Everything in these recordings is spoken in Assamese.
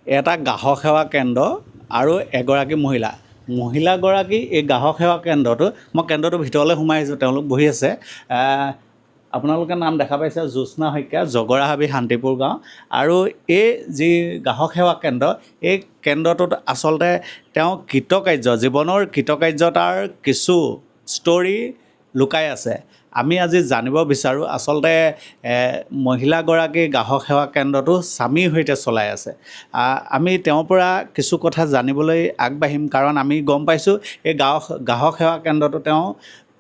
এটা গ্ৰাহক সেৱা কেন্দ্ৰ আৰু এগৰাকী মহিলাগৰাকী এই গ্ৰাহক সেৱা কেন্দ্ৰটো মই কেন্দ্ৰটোৰ ভিতৰলৈ সোমাই আহিছোঁ তেওঁলোক বহি আছে আপোনালোকে নাম দেখা পাইছে জ্যোৎস্না শইকীয়া জগৰাহাবি শান্তিপুৰ গাঁও আৰু এই যি গ্ৰাহক সেৱা কেন্দ্ৰ এই কেন্দ্ৰটোত আচলতে তেওঁ জীৱনৰ কৃতকাৰ্যতাৰ কিছু ষ্টৰি লুকাই আছে আমি আজি জানিব বিচাৰোঁ আচলতে মহিলাগৰাকী গ্ৰাহক সেৱা কেন্দ্ৰটো স্বামীৰ সৈতে চলাই আছে আমি তেওঁৰ পৰা কিছু কথা জানিবলৈ আগবাঢ়িম কাৰণ আমি গম পাইছোঁ এই গ্ৰাহক সেৱা কেন্দ্ৰটো তেওঁ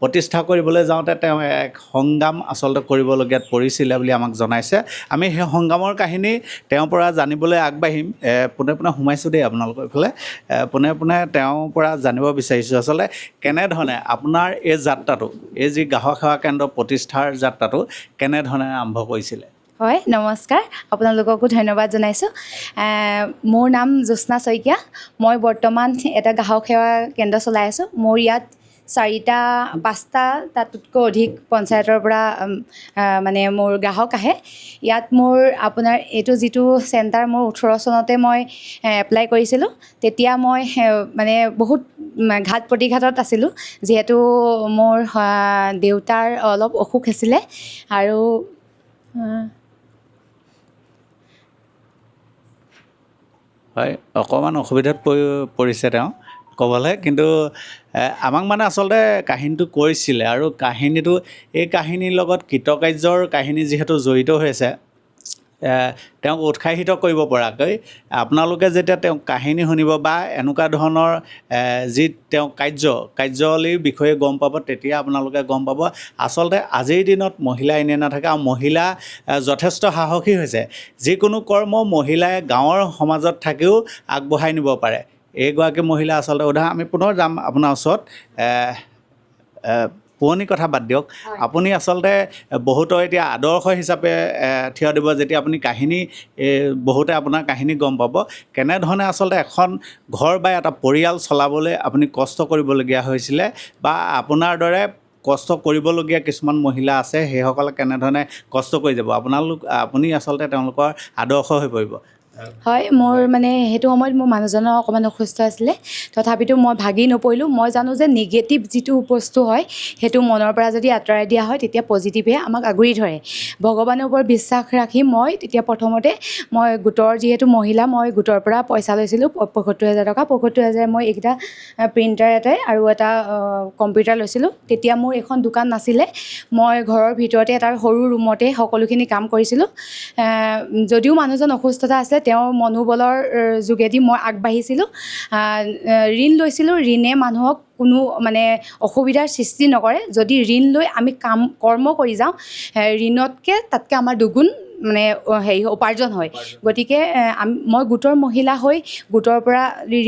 প্ৰতিষ্ঠা কৰিবলৈ যাওঁতে তেওঁ এক সংগ্ৰাম আচলতে কৰিবলগীয়াত পৰিছিলে বুলি আমাক জনাইছে আমি সেই সংগ্ৰামৰ কাহিনী তেওঁৰ পৰা জানিবলৈ আগবাঢ়িম পোনে পোনে সোমাইছোঁ দেই আপোনালোকৰ এইফালে পোনে পোনে তেওঁৰ পৰা জানিব বিচাৰিছোঁ আচলতে কেনেধৰণে আপোনাৰ এই যাত্ৰাটো এই যি গ্ৰাহক সেৱা কেন্দ্ৰ প্ৰতিষ্ঠাৰ যাত্ৰাটো কেনেধৰণে আৰম্ভ কৰিছিলে হয় নমস্কাৰ আপোনালোককো ধন্যবাদ জনাইছোঁ মোৰ নাম জ্যোৎস্না শইকীয়া মই বৰ্তমান এটা গ্ৰাহক সেৱা কেন্দ্ৰ চলাই আছোঁ মোৰ ইয়াত 4-5টা তাতোতকৈ অধিক পঞ্চায়তৰ পৰা মানে মোৰ গ্ৰাহক আহে ইয়াত মোৰ আপোনাৰ এইটো যিটো চেণ্টাৰ মোৰ 18 চনতে মই এপ্লাই কৰিছিলোঁ তেতিয়া মই মানে বহুত ঘাত প্ৰতিঘাতত আছিলোঁ যিহেতু মোৰ দেউতাৰ অলপ অসুখ আছিলে আৰু হয় অকণমান অসুবিধাত পৰিছে তেওঁ ক'বলৈ কিন্তু আমাক মানে আচলতে কাহিনীটো কৈছিলে আৰু এই কাহিনীৰ লগত কৃতকাৰ্যৰ কাহিনী যিহেতু জড়িত হৈছে তেওঁক উৎসাহিত কৰিব পৰাকৈ আপোনালোকে যেতিয়া তেওঁ কাহিনী শুনিব বা এনেকুৱা ধৰণৰ যি তেওঁ কাৰ্যাৱলীৰ বিষয়ে গম পাব তেতিয়া আপোনালোকে গম পাব আচলতে আজিৰ দিনত মহিলা এনেই নাথাকে আৰু মহিলা যথেষ্ট সাহসী হৈছে যিকোনো কৰ্ম মহিলাই গাঁৱৰ সমাজত থাকিও আগবঢ়াই নিব পাৰে এইগৰাকী মহিলা আচলতে উদাহৰণ আমি পুনৰ যাম আপোনাৰ ওচৰত পুৰণি কথা বাদ দিয়ক আপুনি আচলতে বহুতৰ এতিয়া আদৰ্শ হিচাপে থিয় দিব যেতিয়া আপুনি কাহিনী বহুতে আপোনাৰ কাহিনী গম পাব কেনেধৰণে আচলতে এখন ঘৰ বা এটা পৰিয়াল চলাবলৈ আপুনি কষ্ট কৰিবলগীয়া হৈছিলে বা আপোনাৰ দৰে কষ্ট কৰিবলগীয়া কিছুমান মহিলা আছে সেইসকলে কেনেধৰণে কষ্ট কৰি যাব আপুনি আচলতে তেওঁলোকৰ আদৰ্শ হৈ পৰিব হয় মোৰ মানে সেইটো সময়ত মোৰ মানুহজনৰ অকণমান অসুস্থ আছিলে তথাপিতো মই ভাগি নপৰিলোঁ মই জানো যে নিগেটিভ যিটো বস্তু হয় সেইটো মনৰ পৰা যদি আঁতৰাই দিয়া হয় তেতিয়া পজিটিভে আমাক আগুৰি ধৰে ভগৱানৰ ওপৰত বিশ্বাস ৰাখি মই তেতিয়া প্ৰথমতে মই গোটৰ যিহেতু মহিলা মই গোটৰ পৰা পইচা লৈছিলোঁ ৭৫,০০০ টকা ৭৫,০০০ মই এইকেইটা প্ৰিণ্টাৰ এটাই আৰু এটা কম্পিউটাৰ লৈছিলোঁ তেতিয়া মোৰ এখন দোকান নাছিলে মই ঘৰৰ ভিতৰতে এটা সৰু ৰুমতে সকলোখিনি কাম কৰিছিলোঁ যদিও মানুহজন অসুস্থতা আছে তেওঁৰ মনোবলৰ যোগেদি মই আগবাঢ়িছিলোঁ ঋণ লৈছিলোঁ ঋণে মানুহক কোনো মানে অসুবিধাৰ সৃষ্টি নকৰে যদি ঋণ লৈ আমি কৰ্ম কৰি যাওঁ ঋণতকৈ তাতকৈ আমাৰ দুগুণ মানে উপাৰ্জন হয় গতিকে মই গোটৰ মহিলা হৈ গোটৰ পৰা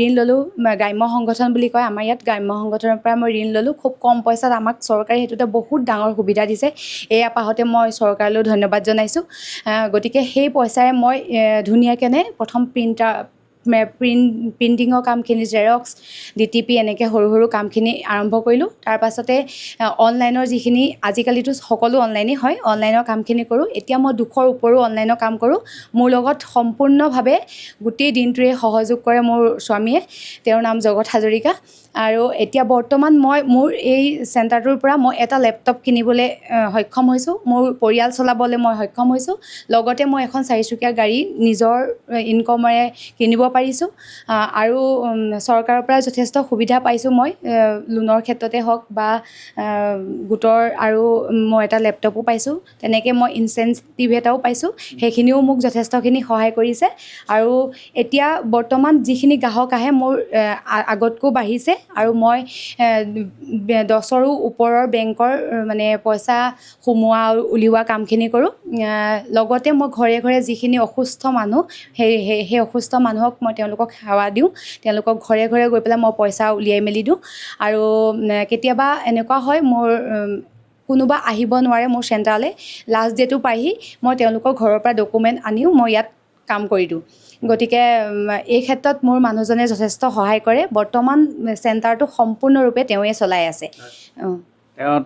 ঋণ ল'লোঁ গ্ৰাম্য সংগঠন বুলি কয় আমাৰ ইয়াত গ্ৰাম্য সংগঠনৰ পৰা মই ঋণ ল'লোঁ খুব কম পইচাত আমাক চৰকাৰে সেইটোতে বহুত ডাঙৰ সুবিধা দিছে এয়া পাহতে মই চৰকাৰলৈ ধন্যবাদ জনাইছোঁ গতিকে সেই পইচাৰে মই ধুনীয়াকৈ প্ৰথম প্ৰিণ্টিঙৰ কামখিনি জেৰক্স DTP এনেকৈ সৰু সৰু কামখিনি আৰম্ভ কৰিলোঁ তাৰ পাছতে অনলাইনৰ যিখিনি আজিকালিতো সকলো অনলাইনেই হয় অনলাইনৰ কামখিনি কৰোঁ এতিয়া মই 200ৰ ওপৰো অনলাইনৰ কাম কৰোঁ মোৰ লগত সম্পূৰ্ণভাৱে গোটেই দিনটোৱে সহযোগ কৰে মোৰ স্বামীয়ে তেওঁৰ নাম জগত হাজৰিকা আৰু এতিয়া বৰ্তমান মই মোৰ এই চেণ্টাৰটোৰ পৰা মই এটা লেপটপ কিনিবলৈ সক্ষম হৈছোঁ মোৰ পৰিয়াল চলাবলৈ মই সক্ষম হৈছোঁ লগতে মই এখন 4চকীয়া গাড়ী নিজৰ ইনকমেৰে কিনিব পাৰিছোঁ আৰু চৰকাৰৰ পৰা যথেষ্ট সুবিধা পাইছোঁ মই লোনৰ ক্ষেত্ৰতে হওক বা গোটৰ আৰু মই এটা লেপটপো পাইছোঁ তেনেকৈ মই ইনচেণ্টিভ এটাও পাইছোঁ সেইখিনিও মোক যথেষ্টখিনি সহায় কৰিছে আৰু এতিয়া বৰ্তমান যিখিনি গ্ৰাহক আহে মোৰ আগতকৈ বাঢ়িছে আৰু মই 10ৰো ওপৰৰ বেংকৰ মানে পইচা সোমোৱা আৰু উলিওৱা কামখিনি কৰোঁ লগতে মই ঘৰে ঘৰে যিখিনি অসুস্থ মানুহ সেই অসুস্থ মানুহক মই তেওঁলোকক সেৱা দিওঁ তেওঁলোকক ঘৰে ঘৰে গৈ পেলাই মই পইচা উলিয়াই মেলি দিওঁ আৰু কেতিয়াবা এনেকুৱা হয় মোৰ কোনোবা আহিব নোৱাৰে মোৰ চেণ্টাৰলৈ লাষ্ট ডেটো পাইহি মই তেওঁলোকৰ ঘৰৰ পৰা ডকুমেণ্ট আনিও মই ইয়াত কাম কৰি দিওঁ গতিকে এই ক্ষেত্ৰত মোৰ মানুহজনে যথেষ্ট সহায় কৰে বৰ্তমান চেণ্টাৰটো সম্পূৰ্ণৰূপে তেওঁৱে চলাই আছে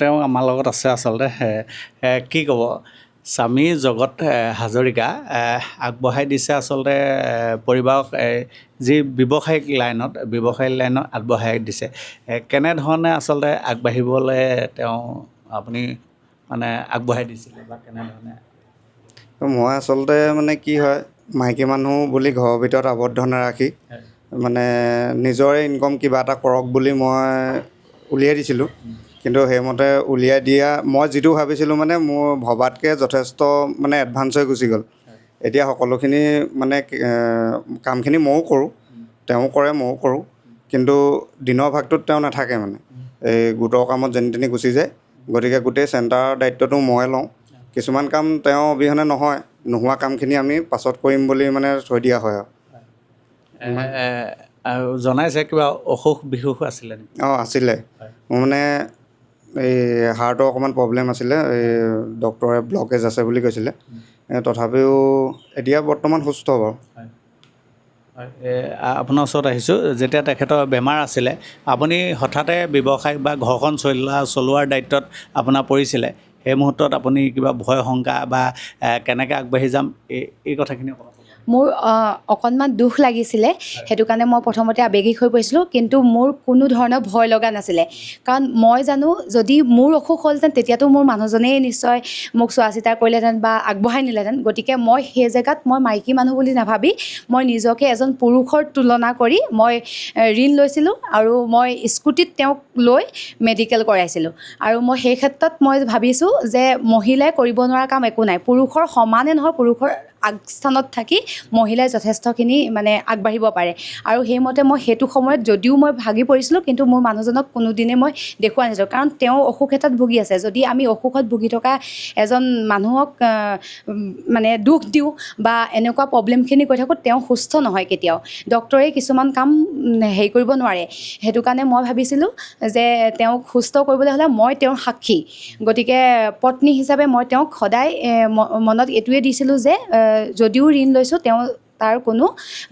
তেওঁ আমাৰ লগত আছে আচলতে কি ক'ব স্বামী জগত হাজৰিকা আগবঢ়াই দিছে আচলতে পৰিবাৰক যি ব্যৱসায়িক লাইনত আগবঢ়াই দিছে। কেনেধৰণে আচলতে আগবাঢ়িবলৈ তেওঁ আপুনি মানে আগবঢ়াই দিছিলে বা কেনেধৰণে? মই আচলতে মানে কি হয়, মাইকী মানুহ বুলি ঘৰৰ ভিতৰত আবদ্ধ নাৰাখি মানে নিজৰে ইনকম কিবা এটা কৰক বুলি মই উলিয়াই দিছিলোঁ। কিন্তু সেইমতে উলিয়াই দিয়া মই যিটো ভাবিছিলোঁ মানে মোৰ ভবাতকৈ যথেষ্ট মানে এডভান্স হৈ গুচি গ'ল। এতিয়া সকলোখিনি মানে কামখিনি ময়ো কৰোঁ, তেওঁ কৰে ময়ো কৰোঁ, কিন্তু দিনৰ ভাগটোত তেওঁ নাথাকে মানে এই গোটৰ কামত যেনি তেনি গুচি যায়। গতিকে গোটেই চেণ্টাৰৰ দায়িত্বটো মই লওঁ। কিছুমান কাম তেওঁ অবিহনে নহয়, নোহোৱা কামখিনি আমি পাছত কৰিম বুলি মানে থৈ দিয়া হয় আৰু জনাইছে কিবা অসুখ বিসুখ আছিলে নেকি? আছিলে। মোৰ মানে এই হাৰ্টৰ অকণমান প্ৰব্লেম আছিলে, এই ডক্টৰে ব্লকেজ আছে বুলি কৈছিলে। তথাপিও এতিয়া বৰ্তমান সুস্থ বাৰু। আপোনাৰ ওচৰত আহিছোঁ, যেতিয়া তেখেতৰ বেমাৰ আছিলে আপুনি হঠাতে ব্যৱসায় বা ঘৰখন চলোৱাৰ দায়িত্বত আপোনাৰ পৰিছিলে, সেই মুহূৰ্তত আপুনি কিবা ভয় শংকা বা কেনেকৈ আগবাঢ়ি যাম এই কথাখিনি ক'ব? মোৰ অকণমান দুখ লাগিছিলে, সেইটো কাৰণে মই প্ৰথমতে আৱেগিক হৈ পৰিছিলোঁ, কিন্তু মোৰ কোনো ধৰণৰ ভয় লগা নাছিলে। কাৰণ মই জানো যদি মোৰ অসুখ হ'লহেঁতেন তেতিয়াতো মোৰ মানুহজনেই নিশ্চয় মোক চোৱা চিতা কৰিলেহেঁতেন বা আগবঢ়াই নিলেহেঁতেন। গতিকে মই সেই জেগাত মই মাইকী মানুহ বুলি নাভাবি মই নিজকে এজন পুৰুষৰ তুলনা কৰি মই ঋণ লৈছিলোঁ আৰু মই স্কুটিত তেওঁক লৈ মেডিকেল কৰাইছিলোঁ। আৰু মই সেই ক্ষেত্ৰত মই ভাবিছোঁ যে মহিলাই কৰিব নোৱাৰা কাম একো নাই, পুৰুষৰ সমানে নহয়, পুৰুষৰ আগস্থানত থাকি মহিলাই যথেষ্টখিনি মানে আগবাঢ়িব পাৰে। আৰু সেইমতে মই সেইটো সময়ত যদিও মই ভাগি পৰিছিলোঁ, কিন্তু মোৰ মানুহজনক কোনোদিনে মই দেখুওৱা নাছিলোঁ, কাৰণ তেওঁ অসুখ এটাত ভুগি আছে। যদি আমি অসুখত ভুগি থকা এজন মানুহক মানে দুখ দিওঁ বা এনেকুৱা প্ৰব্লেমখিনি কৈ থাকোঁ, তেওঁ সুস্থ নহয় কেতিয়াও। ডক্টৰে কিছুমান কাম হেৰি কৰিব নোৱাৰে। সেইটো কাৰণে মই ভাবিছিলোঁ যে তেওঁক সুস্থ কৰিবলৈ হ'লে মই তেওঁৰ সাক্ষী। গতিকে পত্নী হিচাপে মই তেওঁক সদায় মনত এইটোৱে দিছিলোঁ যে যদিও ঋণ লৈছোঁ, তেওঁ তাৰ কোনো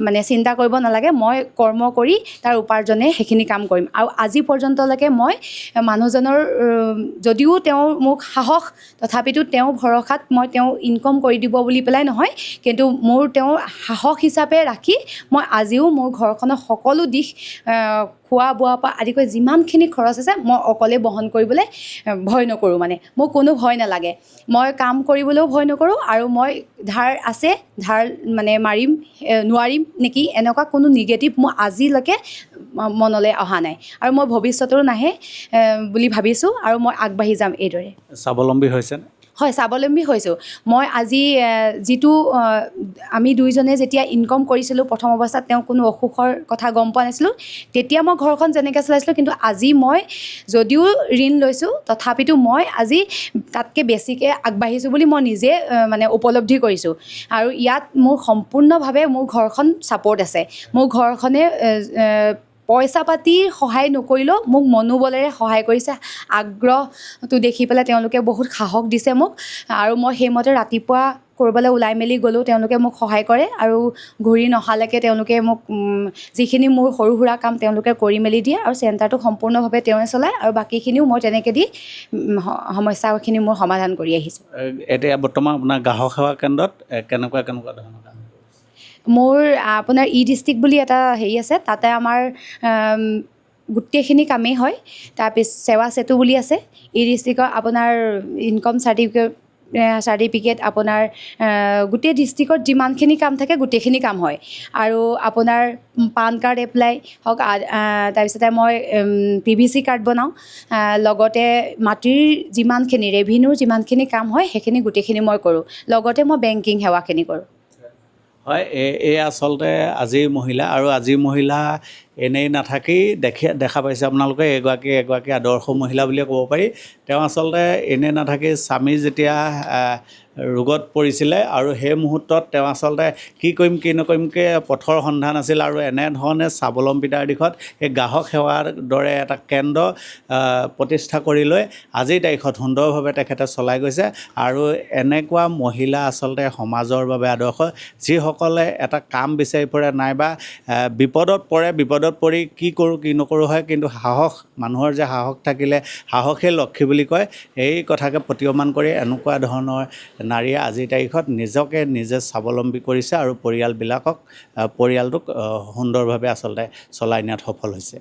মানে চিন্তা কৰিব নালাগে, মই কৰ্ম কৰি তাৰ উপাৰ্জনে সেইখিনি কাম কৰিম। আৰু আজি পৰ্যন্তলৈকে মই মানুহজনৰ যদিও তেওঁৰ মোক সাহস, তথাপিতো তেওঁ ভৰসাত মই তেওঁ ইনকম কৰি দিব বুলি পেলাই নহয়, কিন্তু মোৰ তেওঁৰ সাহস হিচাপে ৰাখি মই আজিও মোৰ ঘৰখনৰ সকলো দিশ খোৱা বোৱাৰ পৰা আদি কৰি যিমানখিনি খৰচ আছে মই অকলে বহন কৰিবলৈ ভয় নকৰোঁ। মানে মোৰ কোনো ভয় নালাগে, মই কাম কৰিবলৈও ভয় নকৰোঁ। আৰু মই ধাৰ মানে মাৰিম নোৱাৰিম নেকি এনেকুৱা কোনো নিগেটিভ মোৰ আজিলৈকে মনলৈ অহা নাই, আৰু মই ভৱিষ্যতেও নাহে বুলি ভাবিছোঁ। আৰু মই আগবাঢ়ি যাম এইদৰে। স্বাৱলম্বী হৈছেনে? হয়, স্বাৱলম্বী হৈছোঁ। মই আজি যিটো আমি দুইজনে যেতিয়া ইনকম কৰিছিলোঁ, প্ৰথম অৱস্থাত তেওঁ কোনো অসুখৰ কথা গম পোৱা নাছিলোঁ, তেতিয়া মই ঘৰখন যেনেকৈ চলাইছিলোঁ, কিন্তু আজি মই যদিও ঋণ লৈছোঁ, তথাপিতো মই আজি তাতকৈ বেছিকৈ আগবাঢ়িছোঁ বুলি মই নিজে মানে উপলব্ধি কৰিছোঁ। আৰু ইয়াত মোৰ সম্পূৰ্ণভাৱে মোৰ ঘৰখন ছাপোৰ্ট আছে। মোৰ ঘৰখনে পইচা পাতিৰ সহায় নকৰিলেও মোক মনোবলেৰে সহায় কৰিছে। আগ্ৰহটো দেখি পেলাই তেওঁলোকে বহুত সাহস দিছে মোক, আৰু মই সেইমতে ৰাতিপুৱা ক'ৰবালৈ ওলাই মেলি গ'লেও তেওঁলোকে মোক সহায় কৰে, আৰু ঘূৰি নহালৈকে তেওঁলোকে মোক যিখিনি মোৰ সৰু সুৰা কাম তেওঁলোকে কৰি মেলি দিয়ে, আৰু চেণ্টাৰটো সম্পূৰ্ণভাৱে তেওঁৱে চলায়, আৰু বাকীখিনিও মই তেনেকৈ দি সমস্যাখিনি মোৰ সমাধান কৰি আহিছোঁ। এতিয়া বৰ্তমান আপোনাৰ গ্ৰাহক সেৱা কেন্দ্ৰত কেনেকুৱা ধৰণৰ কাম? মোৰ আপোনাৰ ডিষ্ট্ৰিক্ট বুলি এটা হেৰি আছে, তাতে আমাৰ গোটেইখিনি কামেই হয়। তাৰপিছত সেৱা সেতু বুলি আছে, ডিষ্ট্ৰিক্টৰ আপোনাৰ ইনকম চাৰ্টিফিকেট আপোনাৰ গোটেই ডিষ্ট্ৰিক্টত যিমানখিনি কাম থাকে গোটেইখিনি কাম হয়। আৰু আপোনাৰ পান কাৰ্ড এপ্লাই হওক, তাৰপিছতে মই PVC কাৰ্ড বনাওঁ, লগতে মাটিৰ যিমানখিনি ৰেভিনিউৰ যিমানখিনি কাম হয় সেইখিনি গোটেইখিনি মই কৰোঁ। লগতে মই বেংকিং সেৱাখিনি কৰোঁ। হয়, এই আচলতে আজিৰ মহিলা, আৰু আজিৰ মহিলা এনেই নাথাকি দেখা পাইছে আপোনালোকে এগৰাকী আদৰ্শ মহিলা বুলিয়ে ক'ব পাৰি। তেওঁ আচলতে এনেই নাথাকি স্বামী যেতিয়া ৰোগত পৰিছিলে, আৰু সেই মুহূৰ্তত তেওঁ আচলতে কি কৰিম কি নকৰিমকৈ পথৰ সন্ধান আছিল, আৰু এনেধৰণে স্বাৱলম্বিতাৰ দিশত এই গ্ৰাহক সেৱাৰ দৰে এটা কেন্দ্ৰ প্ৰতিষ্ঠা কৰি লৈ আজিৰ তাৰিখত সুন্দৰভাৱে তেখেতে চলাই গৈছে। আৰু এনেকুৱা মহিলা আচলতে সমাজৰ বাবে আদৰ্শ, যিসকলে এটা কাম বিচাৰি ফুৰে নাইবা বিপদত পৰে, বিপদত বিপদত পৰি কি কৰোঁ কি নকৰোঁ হয়, কিন্তু সাহস, মানুহৰ যে সাহস থাকিলে সাহসে লক্ষী বুলি কয়, এই কথাকে প্ৰতীয়মান কৰি এনেকুৱা ধৰণৰ নাৰীয়ে আজিৰ তাৰিখত নিজকে নিজে স্বাৱলম্বী কৰিছে আৰু পৰিয়ালটোক সুন্দৰভাৱে আচলতে চলাই নিয়াত সফল হৈছে।